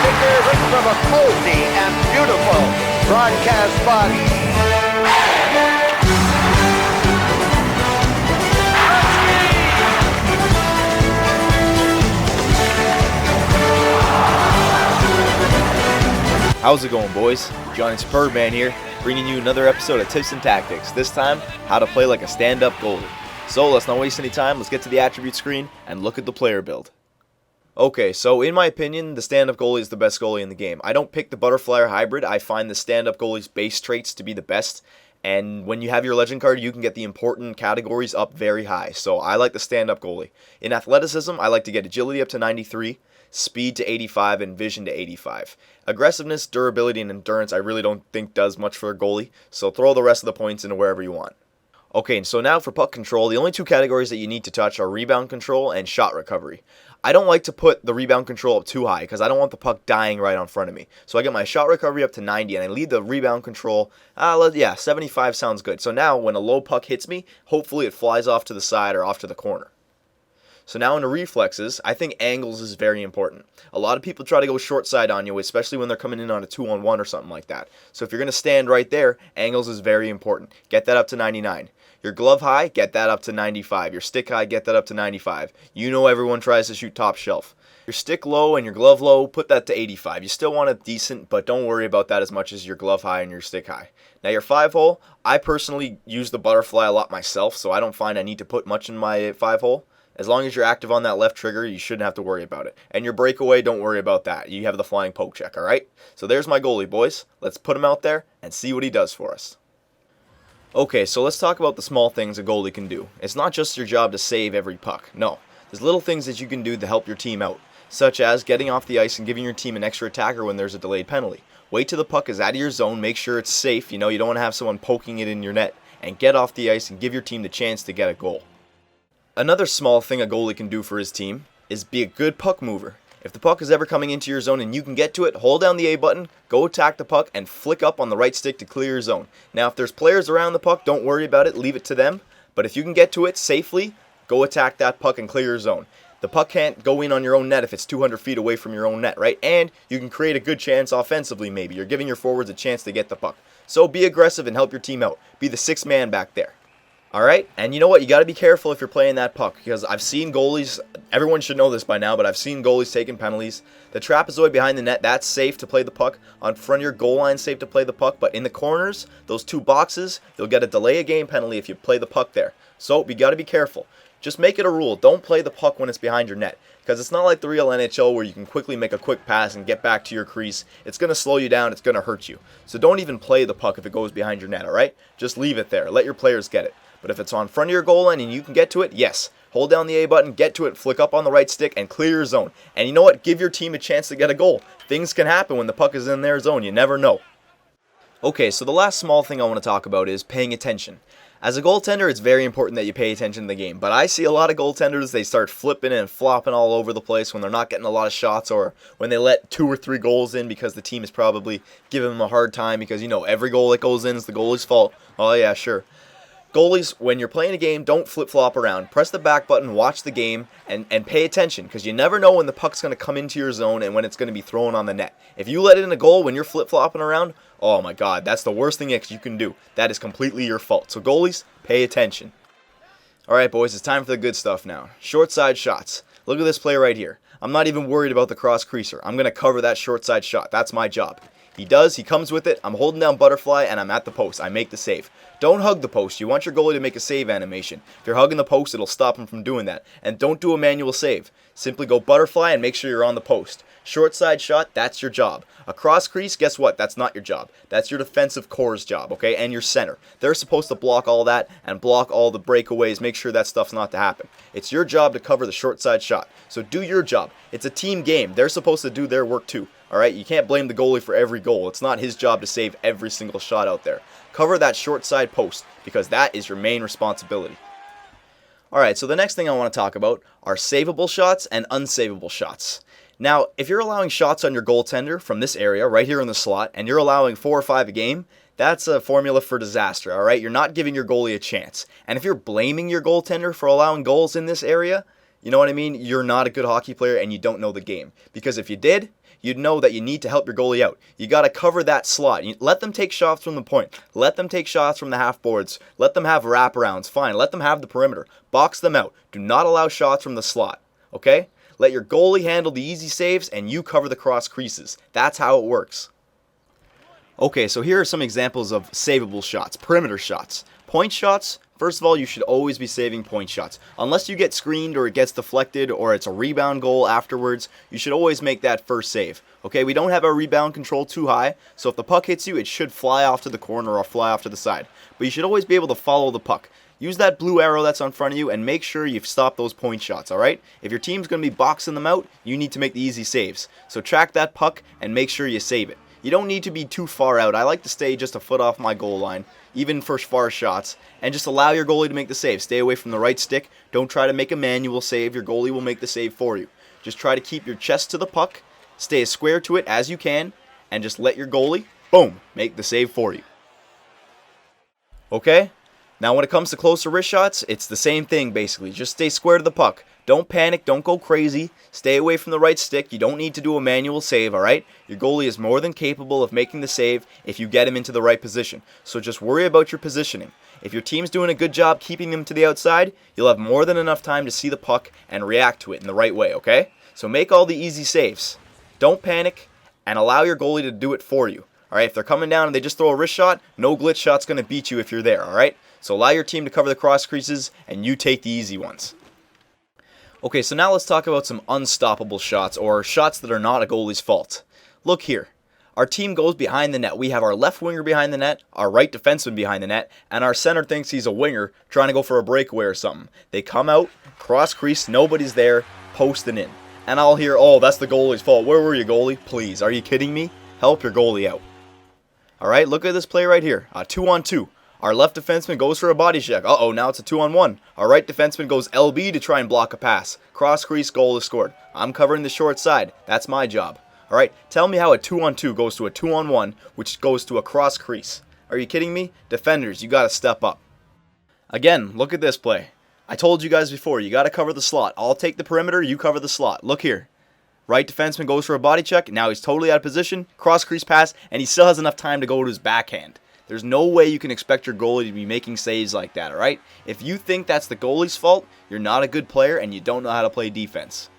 speaker, this is a cozy and beautiful broadcast box. How's it going, boys? Johnny Superbman here, bringing you another episode of Tips and Tactics, this time, how to play like a stand-up goalie. So let's not waste any time, let's get to the attribute screen and look at the player build. Okay, so in my opinion, the stand-up goalie is the best goalie in the game. I don't pick the butterfly or hybrid, I find the stand-up goalie's base traits to be the best, and when you have your legend card, you can get the important categories up very high, so I like the stand-up goalie. In athleticism, I like to get agility up to 93, speed to 85, and vision to 85. Aggressiveness, durability, and endurance I really don't think does much for a goalie, so throw the rest of the points into wherever you want. Okay, so now for puck control, the only two categories that you need to touch are rebound control and shot recovery. I don't like to put the rebound control up too high because I don't want the puck dying right in front of me. So I get my shot recovery up to 90 and I leave the rebound control, 75 sounds good. So now when a low puck hits me, hopefully it flies off to the side or off to the corner. So now into reflexes, I think angles is very important. A lot of people try to go short side on you, especially when they're coming in on a 2-on-1 or something like that. So if you're going to stand right there, angles is very important. Get that up to 99. Your glove high, get that up to 95. Your stick high, get that up to 95. You know everyone tries to shoot top shelf. Your stick low and your glove low, put that to 85. You still want it decent, but don't worry about that as much as your glove high and your stick high. Now your 5-hole, I personally use the butterfly a lot myself, so I don't find I need to put much in my 5-hole. As long as you're active on that left trigger, you shouldn't have to worry about it. And your breakaway, don't worry about that. You have the flying poke check, alright? So there's my goalie, boys. Let's put him out there and see what he does for us. Okay, so let's talk about the small things a goalie can do. It's not just your job to save every puck. No, there's little things that you can do to help your team out, such as getting off the ice and giving your team an extra attacker when there's a delayed penalty. Wait till the puck is out of your zone, make sure it's safe, you don't want to have someone poking it in your net, and get off the ice and give your team the chance to get a goal. Another small thing a goalie can do for his team is be a good puck mover. If the puck is ever coming into your zone and you can get to it, hold down the A button, go attack the puck, and flick up on the right stick to clear your zone. Now, if there's players around the puck, don't worry about it, leave it to them. But if you can get to it safely, go attack that puck and clear your zone. The puck can't go in on your own net if it's 200 feet away from your own net, right? And you can create a good chance offensively, maybe. You're giving your forwards a chance to get the puck. So be aggressive and help your team out. Be the sixth man back there. Alright, and you know what, you got to be careful if you're playing that puck, because I've seen goalies, everyone should know this by now, but I've seen goalies taking penalties. The trapezoid behind the net, that's safe to play the puck. On front of your goal line, safe to play the puck, but in the corners, those two boxes, you'll get a delay a game penalty if you play the puck there. So, you got to be careful. Just make it a rule, don't play the puck when it's behind your net, because it's not like the real NHL where you can quickly make a quick pass and get back to your crease. It's going to slow you down, it's going to hurt you. So don't even play the puck if it goes behind your net, alright? Just leave it there, let your players get it. But if it's on front of your goal line and you can get to it, yes. Hold down the A button, get to it, flick up on the right stick, and clear your zone. And you know what? Give your team a chance to get a goal. Things can happen when the puck is in their zone. You never know. Okay, so the last small thing I want to talk about is paying attention. As a goaltender, it's very important that you pay attention to the game. But I see a lot of goaltenders, they start flipping and flopping all over the place when they're not getting a lot of shots or when they let 2 or 3 goals in because the team is probably giving them a hard time because, every goal that goes in is the goalie's fault. Oh, yeah, sure. Goalies, when you're playing a game, don't flip-flop around. Press the back button, watch the game, and pay attention, because you never know when the puck's going to come into your zone and when it's going to be thrown on the net. If you let in a goal when you're flip-flopping around, oh my god, that's the worst thing you can do. That is completely your fault. So goalies, pay attention. Alright boys, it's time for the good stuff now. Short side shots. Look at this play right here. I'm not even worried about the cross creaser. I'm going to cover that short side shot. That's my job. He comes with it, I'm holding down butterfly, and I'm at the post. I make the save. Don't hug the post. You want your goalie to make a save animation. If you're hugging the post, it'll stop him from doing that. And don't do a manual save. Simply go butterfly and make sure you're on the post. Short side shot, that's your job. A cross crease, guess what? That's not your job. That's your defensive core's job, okay? And your center. They're supposed to block all that and block all the breakaways, make sure that stuff's not to happen. It's your job to cover the short side shot. So do your job. It's a team game. They're supposed to do their work too. Alright, you can't blame the goalie for every goal. It's not his job to save every single shot out there. Cover that short side post, because that is your main responsibility. Alright, so the next thing I want to talk about are savable shots and unsavable shots. Now, if you're allowing shots on your goaltender from this area, right here in the slot, and you're allowing 4 or 5 a game, that's a formula for disaster, alright? You're not giving your goalie a chance. And if you're blaming your goaltender for allowing goals in this area, you know what I mean, you're not a good hockey player and you don't know the game. Because if you did, you'd know that you need to help your goalie out. You got to cover that slot. Let them take shots from the point. Let them take shots from the half boards. Let them have wraparounds. Fine. Let them have the perimeter. Box them out. Do not allow shots from the slot. Okay? Let your goalie handle the easy saves and you cover the cross creases. That's how it works. Okay, so here are some examples of savable shots, perimeter shots. Point shots, first of all, you should always be saving point shots. Unless you get screened or it gets deflected or it's a rebound goal afterwards, you should always make that first save. Okay, we don't have our rebound control too high, so if the puck hits you, it should fly off to the corner or fly off to the side. But you should always be able to follow the puck. Use that blue arrow that's in front of you and make sure you've stopped those point shots, alright? If your team's going to be boxing them out, you need to make the easy saves. So track that puck and make sure you save it. You don't need to be too far out. I like to stay just a foot off my goal line, even for far shots, and just allow your goalie to make the save. Stay away from the right stick. Don't try to make a manual save. Your goalie will make the save for you. Just try to keep your chest to the puck, stay as square to it as you can, and just let your goalie, boom, make the save for you. Okay? Now when it comes to closer wrist shots, it's the same thing basically. Just stay square to the puck. Don't panic, don't go crazy. Stay away from the right stick. You don't need to do a manual save, alright? Your goalie is more than capable of making the save if you get him into the right position. So just worry about your positioning. If your team's doing a good job keeping them to the outside, you'll have more than enough time to see the puck and react to it in the right way, okay? So make all the easy saves. Don't panic and allow your goalie to do it for you. Alright, if they're coming down and they just throw a wrist shot, no glitch shot's going to beat you if you're there, alright? So allow your team to cover the cross creases and you take the easy ones. Okay, so now let's talk about some unstoppable shots, or shots that are not a goalie's fault. Look here. Our team goes behind the net. We have our left winger behind the net, our right defenseman behind the net, and our center thinks he's a winger trying to go for a breakaway or something. They come out, cross crease, nobody's there, posting in. And I'll hear, oh, that's the goalie's fault. Where were you, goalie? Please, are you kidding me? Help your goalie out. Alright, look at this play right here. 2-on-2. Our left defenseman goes for a body check. Uh-oh, now it's a 2-on-1. Our right defenseman goes LB to try and block a pass. Cross crease, goal is scored. I'm covering the short side. That's my job. Alright, tell me how a 2-on-2 goes to a 2-on-1, which goes to a cross crease. Are you kidding me? Defenders, you gotta step up. Again, look at this play. I told you guys before, you gotta cover the slot. I'll take the perimeter, you cover the slot. Look here. Right defenseman goes for a body check. Now he's totally out of position. Cross crease pass, and he still has enough time to go to his backhand. There's no way you can expect your goalie to be making saves like that, alright? If you think that's the goalie's fault, you're not a good player and you don't know how to play defense.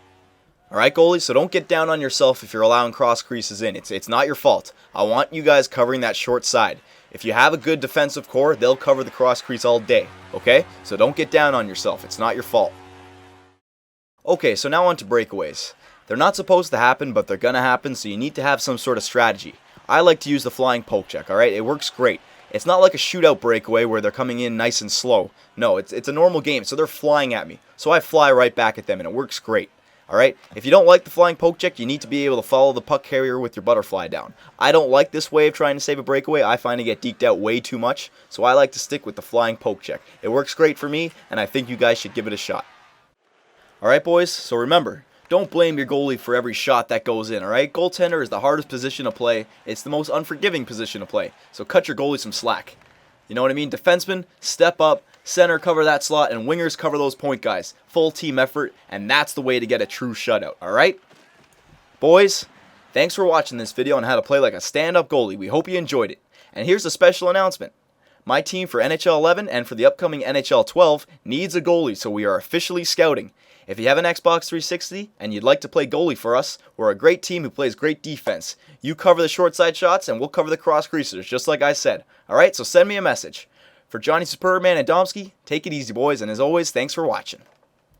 Alright, goalies, so don't get down on yourself if you're allowing cross creases in. It's not your fault. I want you guys covering that short side. If you have a good defensive core, they'll cover the cross crease all day, okay? So don't get down on yourself. It's not your fault. Okay, so now on to breakaways. They're not supposed to happen, but they're gonna happen, so you need to have some sort of strategy. I like to use the flying poke check, alright? It works great. It's not like a shootout breakaway where they're coming in nice and slow. No, it's a normal game, so they're flying at me. So I fly right back at them, and it works great. Alright? If you don't like the flying poke check, you need to be able to follow the puck carrier with your butterfly down. I don't like this way of trying to save a breakaway. I find I get deked out way too much, so I like to stick with the flying poke check. It works great for me, and I think you guys should give it a shot. Alright, boys, so remember, don't blame your goalie for every shot that goes in, alright? Goaltender is the hardest position to play. It's the most unforgiving position to play. So cut your goalie some slack. You know what I mean? Defensemen, step up. Center, cover that slot. And wingers, cover those point guys. Full team effort. And that's the way to get a true shutout, alright? Boys, thanks for watching this video on how to play like a stand-up goalie. We hope you enjoyed it. And here's a special announcement. My team for NHL 11 and for the upcoming NHL 12 needs a goalie, so we are officially scouting. If you have an Xbox 360 and you'd like to play goalie for us, we're a great team who plays great defense. You cover the short side shots and we'll cover the cross creasers, just like I said. Alright, so send me a message. For Johnny Superbman and Domsky, take it easy, boys, and as always, thanks for watching.